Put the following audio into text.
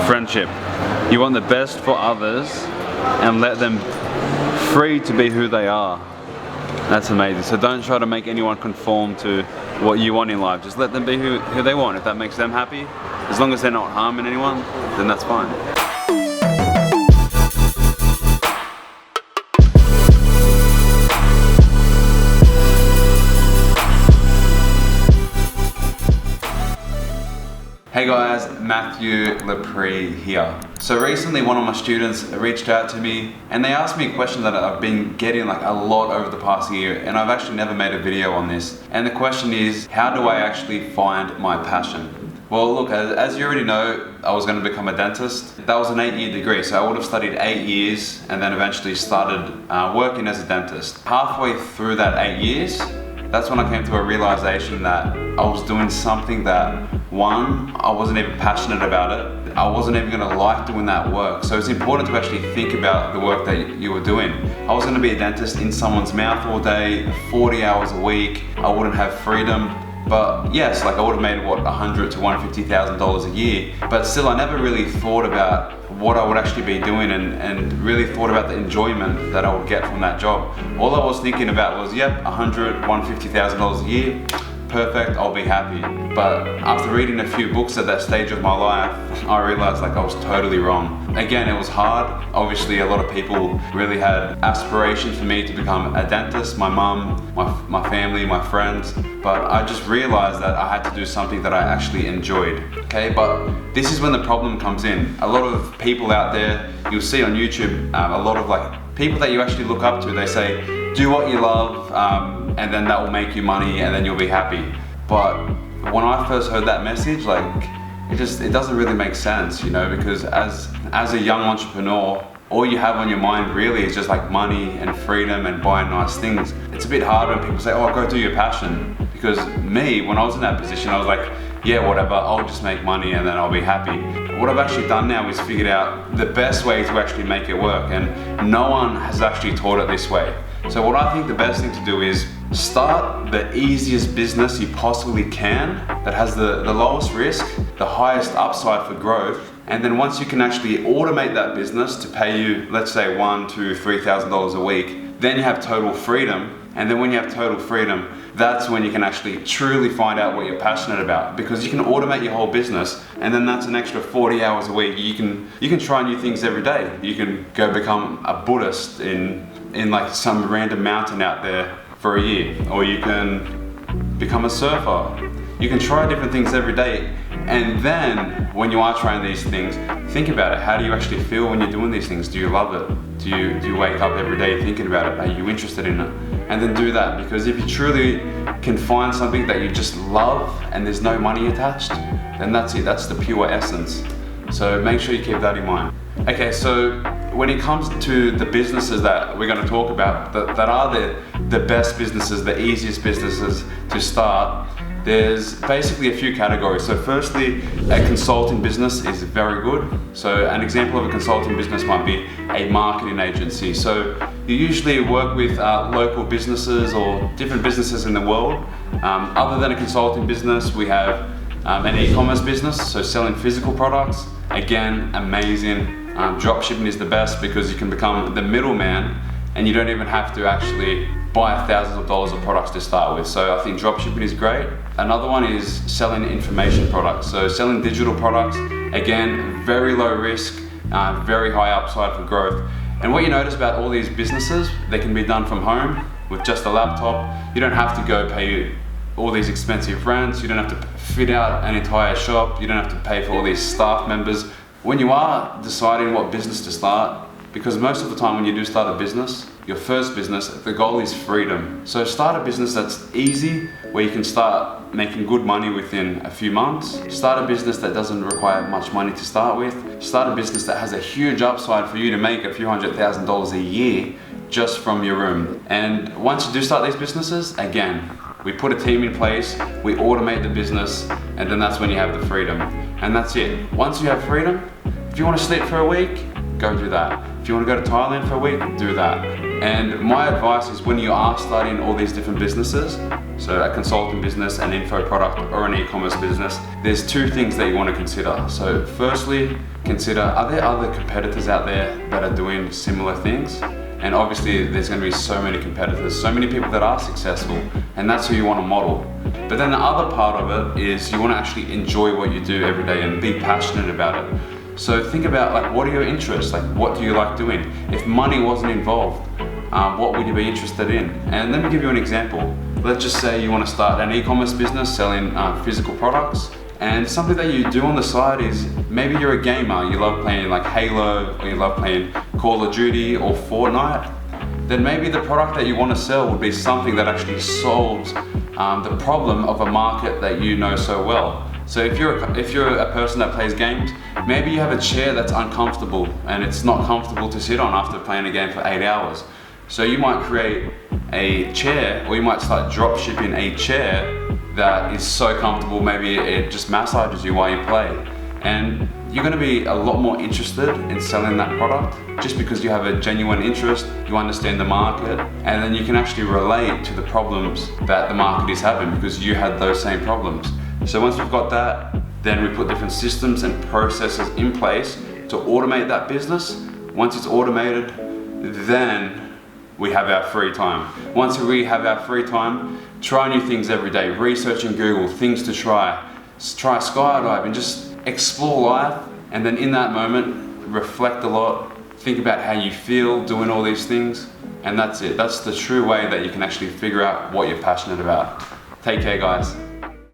friendship. You want the best for others and let them free to be who they are. That's amazing. So don't try to make anyone conform to what you want in life. Just let them be who they want. If that makes them happy, as long as they're not harming anyone, then that's fine. Hey guys, Matthew Lepre here. So recently one of my students reached out to me and they asked me a question that I've been getting like a lot over the past year, and I've actually never made a video on this. And the question is, how do I actually find my passion? Well look, as you already know, I was going to become a dentist. That was an 8-year degree, so I would have studied 8 years and then eventually started working as a dentist. Halfway through that 8 years, that's when I came to a realization that I was doing something that, one, I wasn't even passionate about it. I wasn't even gonna like doing that work. So it's important to actually think about the work that you were doing. I was gonna be a dentist in someone's mouth all day, 40 hours a week. I wouldn't have freedom. But yes, like I would have made what, $100,000 to $150,000 a year. But still, I never really thought about what I would actually be doing and really thought about the enjoyment that I would get from that job. All I was thinking about was, yep, $100,000, $150,000 a year, perfect, I'll be happy. But after reading a few books at that stage of my life, I realized like I was totally wrong. Again, it was hard. Obviously, a lot of people really had aspirations for me to become a dentist, my mum, my family, my friends, but I just realized that I had to do something that I actually enjoyed, okay? But this is when the problem comes in. A lot of people out there, you'll see on YouTube, a lot of like people that you actually look up to, they say, do what you love, and then that will make you money and then you'll be happy. But when I first heard that message, like, it doesn't really make sense, you know, because as a young entrepreneur, all you have on your mind really is just like money and freedom and buying nice things. It's a bit hard when people say, oh, go do your passion. Because me, when I was in that position, I was like, yeah, whatever, I'll just make money and then I'll be happy. What I've actually done now is figured out the best way to actually make it work, and no one has actually taught it this way. So what I think the best thing to do is start the easiest business you possibly can that has the lowest risk, the highest upside for growth, and then once you can actually automate that business to pay you, let's say $1,000 to $3,000 a week, then you have total freedom. And then when you have total freedom, that's when you can actually truly find out what you're passionate about, because you can automate your whole business, and then that's an extra 40 hours a week. You can try new things every day. You can go become a Buddhist in like some random mountain out there for a year, or you can become a surfer. You can try different things every day, and then when you are trying these things, think about it. How do you actually feel when you're doing these things? Do you love it? Do you wake up every day thinking about it? Are you interested in it? And then do that, because if you truly can find something that you just love and there's no money attached, then that's it. That's the pure essence. So make sure you keep that in mind. Okay, so when it comes to the businesses that we're going to talk about, that are the best businesses, the easiest businesses to start, there's basically a few categories. So firstly, a consulting business is very good. So an example of a consulting business might be a marketing agency. So you usually work with local businesses or different businesses in the world. Other than a consulting business, we have an e-commerce business, so selling physical products. Again, amazing. Dropshipping is the best because you can become the middleman and you don't even have to actually buy thousands of dollars of products to start with. So I think dropshipping is great. Another one is selling information products. So selling digital products, again, very low risk, very high upside for growth. And what you notice about all these businesses, they can be done from home with just a laptop. You don't have to go pay all these expensive rents. You don't have to fit out an entire shop. You don't have to pay for all these staff members. When you are deciding what business to start, because most of the time when you do start a business, your first business, the goal is freedom. So start a business that's easy, where you can start making good money within a few months. Start a business that doesn't require much money to start with. Start a business that has a huge upside for you to make a few $100,000 a year just from your room. And once you do start these businesses, again, we put a team in place, we automate the business, and then that's when you have the freedom. And that's it. Once you have freedom, if you want to sleep for a week, go do that. If you want to go to Thailand for a week, do that. And my advice is, when you are starting all these different businesses, so a consulting business, an info product, or an e-commerce business, there's two things that you want to consider. So firstly, consider, are there other competitors out there that are doing similar things? And obviously there's going to be so many competitors, so many people that are successful, and that's who you want to model. But then the other part of it is you want to actually enjoy what you do every day and be passionate about it. So think about, like, what are your interests? Like, what do you like doing? If money wasn't involved, what would you be interested in? And let me give you an example. Let's just say you want to start an e-commerce business selling physical products, and something that you do on the side is, maybe you're a gamer, you love playing like Halo, or you love playing Call of Duty or Fortnite. Then maybe the product that you want to sell would be something that actually solves the problem of a market that you know so well. So if you're a person that plays games, maybe you have a chair that's uncomfortable and it's not comfortable to sit on after playing a game for 8 hours. So you might create a chair, or you might start drop shipping a chair that is so comfortable, maybe it just massages you while you play. And you're going to be a lot more interested in selling that product just because you have a genuine interest, you understand the market, and then you can actually relate to the problems that the market is having because you had those same problems. So once we've got that, then we put different systems and processes in place to automate that business. Once it's automated, then we have our free time. Once we have our free time, try new things every day. Research in Google, things to try. Try skydiving, just explore life. And then in that moment, reflect a lot. Think about how you feel doing all these things. And that's it. That's the true way that you can actually figure out what you're passionate about. Take care, guys.